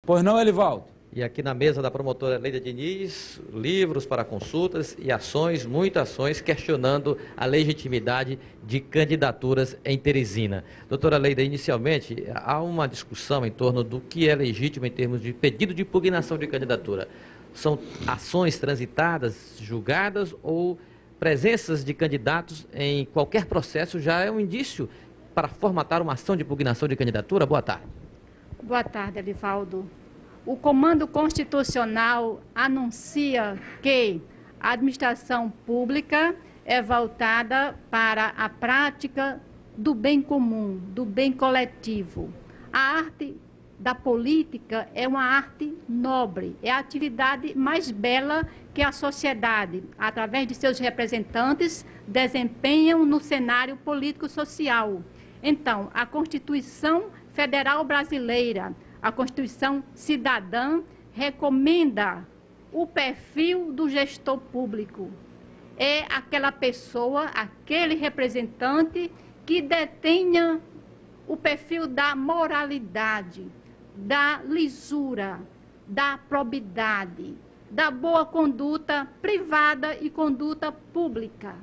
Pois não, Elivaldo? E aqui na mesa da promotora Leida Diniz, livros para consultas e ações, muitas ações, questionando a legitimidade de candidaturas em Teresina. Doutora Leida, inicialmente, há uma discussão em torno do que é legítimo em termos de pedido de impugnação de candidatura. São ações transitadas, julgadas ou presenças de candidatos em qualquer processo já é um indício para formatar uma ação de impugnação de candidatura? Boa tarde. Boa tarde, Elivaldo. O Comando Constitucional anuncia que a administração pública é voltada para a prática do bem comum, do bem coletivo. A arte da política é uma arte nobre, é a atividade mais bela que a sociedade, através de seus representantes, desempenham no cenário político-social. Então, a Constituição Federal Brasileira, a Constituição Cidadã, recomenda o perfil do gestor público. É aquela pessoa, aquele representante que detenha o perfil da moralidade, da lisura, da probidade, da boa conduta privada e conduta pública.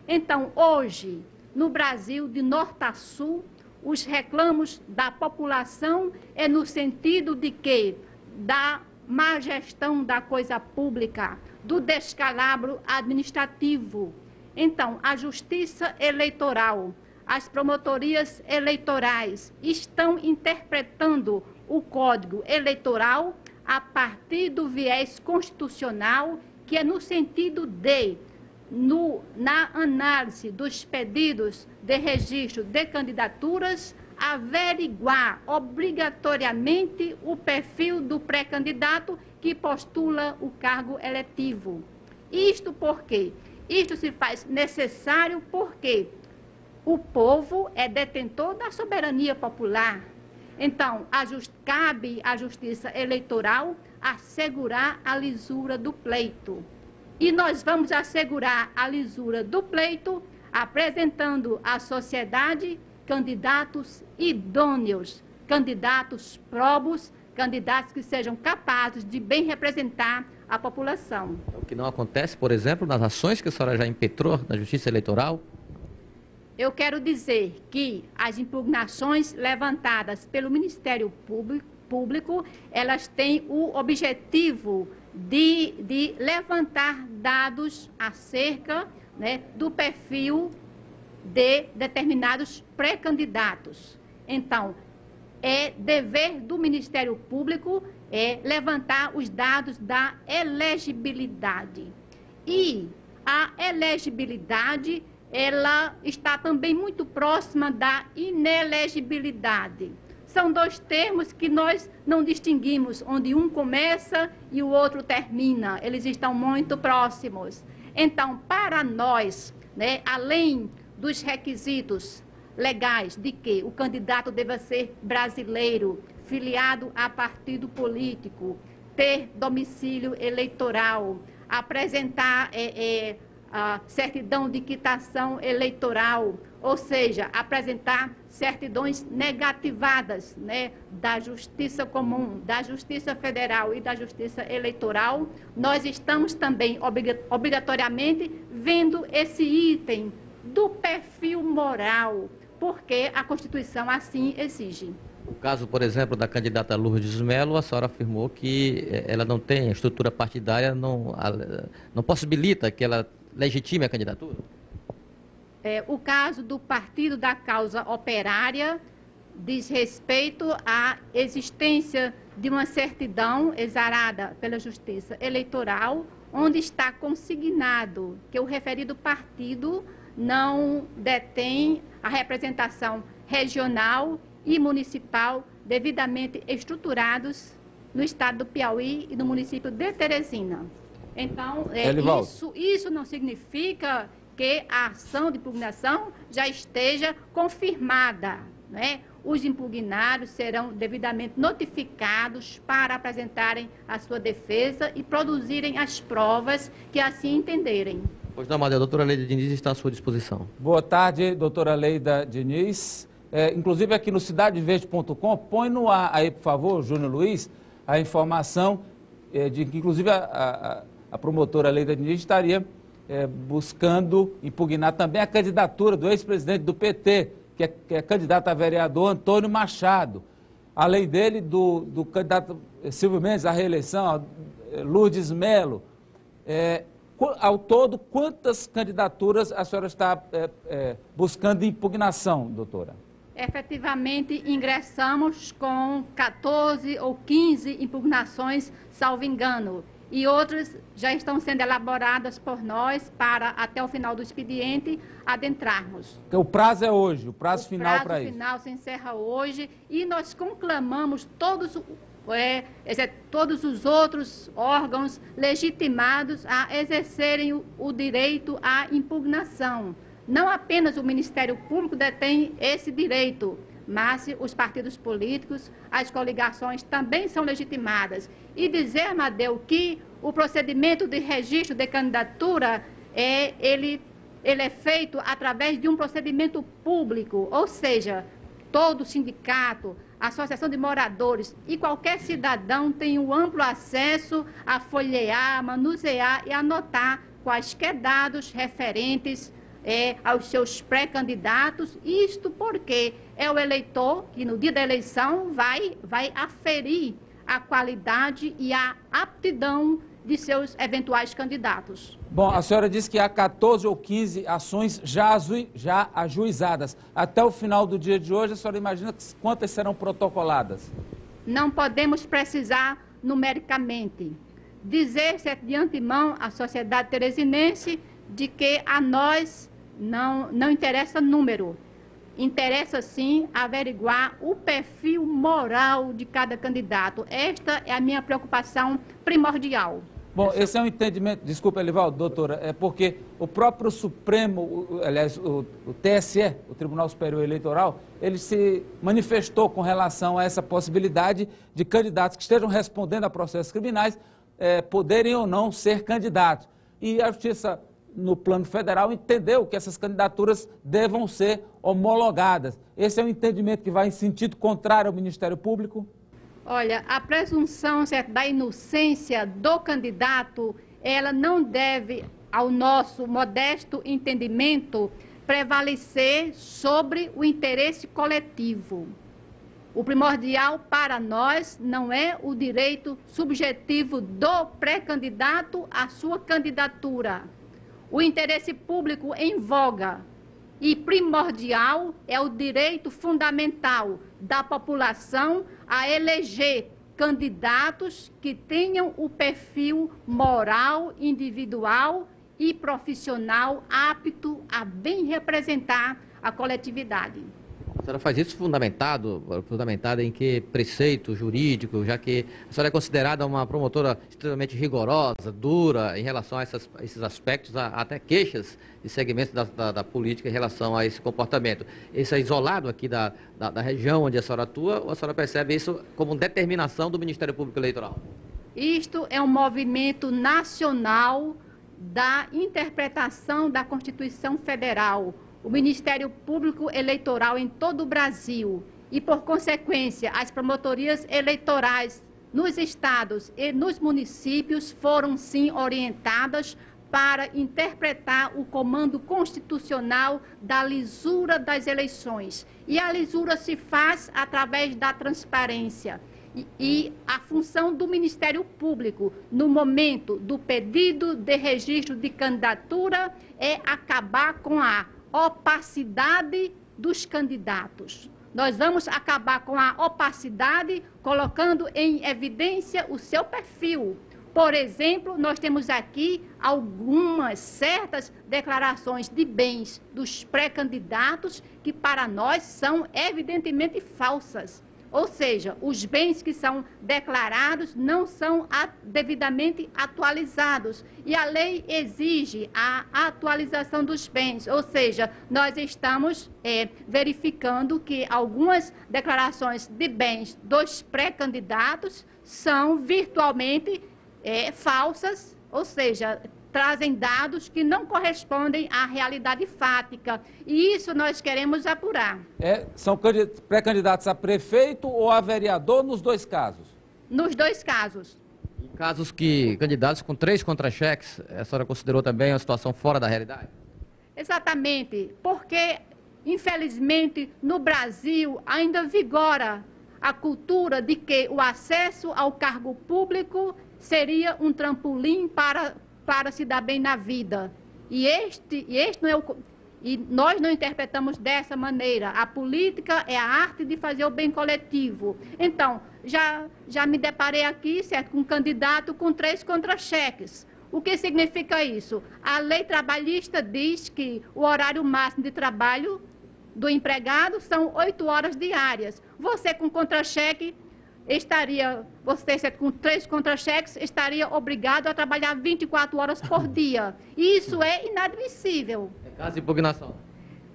Então, hoje, no Brasil, de norte a sul, os reclamos da população é no sentido de que da má gestão da coisa pública, do descalabro administrativo. Então, a Justiça Eleitoral, as promotorias eleitorais estão interpretando o Código Eleitoral a partir do viés constitucional, que é no sentido de, na análise dos pedidos de registro de candidaturas, averiguar obrigatoriamente o perfil do pré-candidato que postula o cargo eletivo. Isto por quê? Isto se faz necessário porque o povo é detentor da soberania popular. Então, cabe à Justiça Eleitoral assegurar a lisura do pleito. E nós vamos assegurar a lisura do pleito apresentando à sociedade candidatos idôneos, candidatos probos, candidatos que sejam capazes de bem representar a população. O que não acontece, por exemplo, nas ações que a senhora já impetrou na Justiça Eleitoral? Eu quero dizer que as impugnações levantadas pelo Ministério Público, elas têm o objetivo de levantar dados acerca, né, do perfil de determinados pré-candidatos. Então, é dever do Ministério Público levantar os dados da elegibilidade. E a elegibilidade, ela está também muito próxima da inelegibilidade. São dois termos que nós não distinguimos, onde um começa e o outro termina. Eles estão muito próximos. Então, para nós, né, além dos requisitos legais de que o candidato deva ser brasileiro, filiado a partido político, ter domicílio eleitoral, apresentar a certidão de quitação eleitoral, ou seja, apresentar certidões negativadas, né, da Justiça Comum, da Justiça Federal e da Justiça Eleitoral, nós estamos também obrigatoriamente vendo esse item do perfil moral, porque a Constituição assim exige. O caso, por exemplo, da candidata Lourdes Mello, a senhora afirmou que ela não tem estrutura partidária, não possibilita que ela legitime a candidatura? O caso do Partido da Causa Operária diz respeito à existência de uma certidão exarada pela Justiça Eleitoral, onde está consignado que o referido partido não detém a representação regional e municipal devidamente estruturados no estado do Piauí e no município de Teresina. Então, isso não significa que a ação de impugnação já esteja confirmada, né? Os impugnados serão devidamente notificados para apresentarem a sua defesa e produzirem as provas que assim entenderem. Pois não, Amadeu, a doutora Leida Diniz está à sua disposição. Boa tarde, doutora Leida Diniz. Inclusive aqui no cidadeverde.com, põe no ar aí, por favor, Júnior Luiz, a informação de que, inclusive, a promotora Leida Diniz estaria buscando impugnar também a candidatura do ex-presidente do PT, que é candidato a vereador Antônio Machado. Além dele, do candidato Silvio Mendes à reeleição, Lourdes Melo. Ao todo, quantas candidaturas a senhora está buscando impugnação, doutora? Efetivamente, ingressamos com 14 ou 15 impugnações, salvo engano, e outras já estão sendo elaboradas por nós para, até o final do expediente, adentrarmos. Então, o prazo é hoje, o prazo final para isso. O prazo final se encerra hoje e nós conclamamos todos os outros órgãos legitimados a exercerem o direito à impugnação. Não apenas o Ministério Público detém esse direito, mas os partidos políticos, as coligações também são legitimadas. E dizer, Amadeu, que o procedimento de registro de candidatura, ele é feito através de um procedimento público, ou seja, todo sindicato, associação de moradores e qualquer cidadão tem um amplo acesso a folhear, manusear e anotar quaisquer dados referentes aos seus pré-candidatos, isto porque é o eleitor que no dia da eleição vai aferir a qualidade e a aptidão de seus eventuais candidatos. Bom, a senhora disse que há 14 ou 15 ações já ajuizadas. Até o final do dia de hoje, a senhora imagina quantas serão protocoladas? Não podemos precisar numericamente. Dizer-se de antemão à sociedade teresinense de que a nós não interessa número. Interessa, sim, averiguar o perfil moral de cada candidato. Esta é a minha preocupação primordial. Bom, esse é um entendimento, desculpa, Elivaldo, doutora, é porque o próprio Supremo, aliás, o TSE, o Tribunal Superior Eleitoral, ele se manifestou com relação a essa possibilidade de candidatos que estejam respondendo a processos criminais poderem ou não ser candidatos. E a Justiça, no plano federal, entendeu que essas candidaturas devam ser homologadas. Esse é um entendimento que vai em sentido contrário ao Ministério Público? Olha, a presunção da inocência do candidato, ela não deve, ao nosso modesto entendimento, prevalecer sobre o interesse coletivo. O primordial para nós não é o direito subjetivo do pré-candidato à sua candidatura. O interesse público em voga e primordial é o direito fundamental da população a eleger candidatos que tenham o perfil moral, individual e profissional apto a bem representar a coletividade. A senhora faz isso fundamentada em que preceito jurídico, já que a senhora é considerada uma promotora extremamente rigorosa, dura em relação a esses aspectos, até queixas de segmentos da política em relação a esse comportamento. Isso é isolado aqui da região onde a senhora atua, ou a senhora percebe isso como determinação do Ministério Público Eleitoral? Isto é um movimento nacional da interpretação da Constituição Federal. O Ministério Público Eleitoral em todo o Brasil e, por consequência, as promotorias eleitorais nos estados e nos municípios foram, sim, orientadas para interpretar o comando constitucional da lisura das eleições. E a lisura se faz através da transparência. E a função do Ministério Público, no momento do pedido de registro de candidatura, é acabar com a opacidade dos candidatos. Nós vamos acabar com a opacidade colocando em evidência o seu perfil. Por exemplo, nós temos aqui algumas certas declarações de bens dos pré-candidatos que para nós são evidentemente falsas. Ou seja, os bens que são declarados não são devidamente atualizados. E a lei exige a atualização dos bens. Ou seja, nós estamos verificando que algumas declarações de bens dos pré-candidatos são virtualmente falsas, ou seja, trazem dados que não correspondem à realidade fática. E isso nós queremos apurar. São pré-candidatos a prefeito ou a vereador nos dois casos? nos dois casos. Em casos que candidatos com 3 contra-cheques, a senhora considerou também uma situação fora da realidade? Exatamente, porque, infelizmente, no Brasil ainda vigora a cultura de que o acesso ao cargo público seria um trampolim para se dar bem na vida. E nós não interpretamos dessa maneira. A política é a arte de fazer o bem coletivo. Então, já me deparei aqui, certo, com um candidato com 3 contra-cheques. O que significa isso? A lei trabalhista diz que o horário máximo de trabalho do empregado são 8 horas diárias. Você com contra-cheque você com 3 contra-cheques estaria obrigado a trabalhar 24 horas por dia. Isso é inadmissível. É caso de impugnação.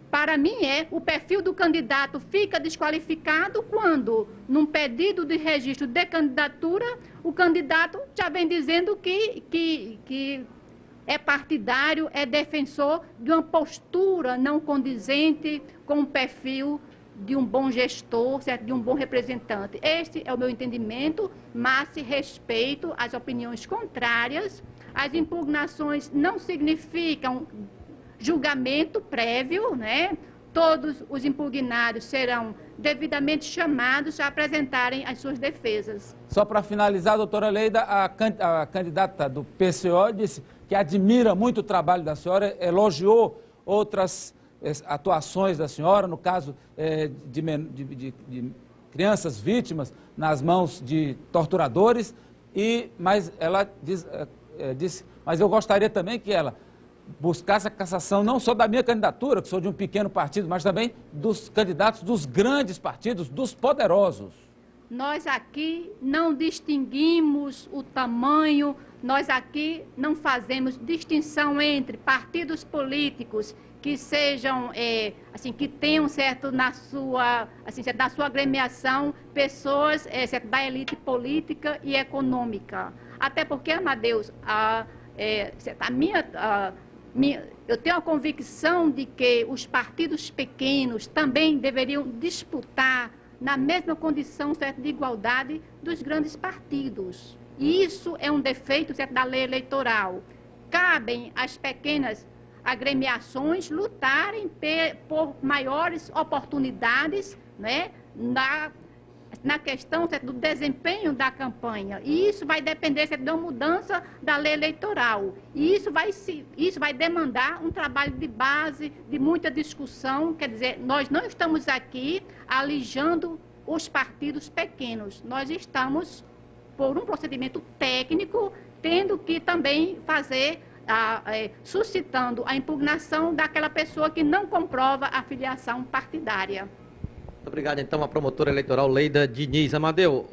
Para mim o perfil do candidato fica desqualificado quando, num pedido de registro de candidatura, o candidato já vem dizendo que é partidário, é defensor de uma postura não condizente com o perfil de um bom gestor, certo? De um bom representante. Este é o meu entendimento, mas respeito às opiniões contrárias. As impugnações não significam julgamento prévio, né? Todos os impugnados serão devidamente chamados a apresentarem as suas defesas. Só para finalizar, doutora Leida, a candidata do PCO disse que admira muito o trabalho da senhora, elogiou outras atuações da senhora, no caso de crianças vítimas nas mãos de torturadores, mas ela disse, mas eu gostaria também que ela buscasse a cassação não só da minha candidatura, que sou de um pequeno partido, mas também dos candidatos dos grandes partidos, dos poderosos. Nós aqui não distinguimos o tamanho, nós aqui não fazemos distinção entre partidos políticos que sejam, que tenham, certo, na sua agremiação, pessoas certo, da elite política e econômica. Até porque, Amadeus, eu tenho a convicção de que os partidos pequenos também deveriam disputar na mesma condição, certo, de igualdade dos grandes partidos. E isso é um defeito, certo, da lei eleitoral. Cabem às pequenas agremiações lutarem por maiores oportunidades, né, na questão, certo, do desempenho da campanha. E isso vai depender, certo, da mudança da lei eleitoral. E isso vai demandar um trabalho de base, de muita discussão. Quer dizer, nós não estamos aqui alijando os partidos pequenos. Nós estamos, por um procedimento técnico, tendo que também fazer suscitando a impugnação daquela pessoa que não comprova a filiação partidária. Muito obrigado, então, a promotora eleitoral Leida Diniz. Amadeu,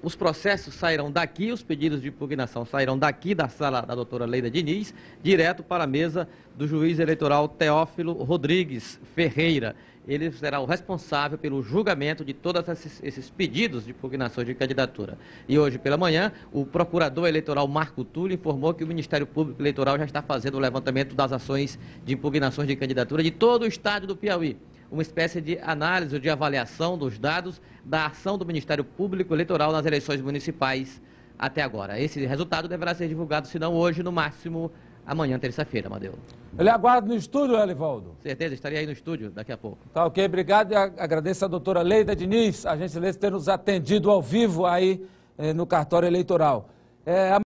os processos sairão daqui, os pedidos de impugnação sairão daqui da sala da doutora Leida Diniz, direto para a mesa do juiz eleitoral Teófilo Rodrigues Ferreira. Ele será o responsável pelo julgamento de todos esses pedidos de impugnações de candidatura. E hoje pela manhã, o procurador eleitoral Marco Túlio informou que o Ministério Público Eleitoral já está fazendo o levantamento das ações de impugnações de candidatura de todo o estado do Piauí. Uma espécie de análise ou de avaliação dos dados da ação do Ministério Público Eleitoral nas eleições municipais até agora. Esse resultado deverá ser divulgado, se não hoje, no máximo amanhã, terça-feira, Amadeu. Ele aguarda no estúdio, Elivaldo? Certeza, estaria aí no estúdio daqui a pouco. Tá ok, obrigado e agradeço a doutora Leida Diniz, a gentileza de ter nos atendido ao vivo aí no cartório eleitoral.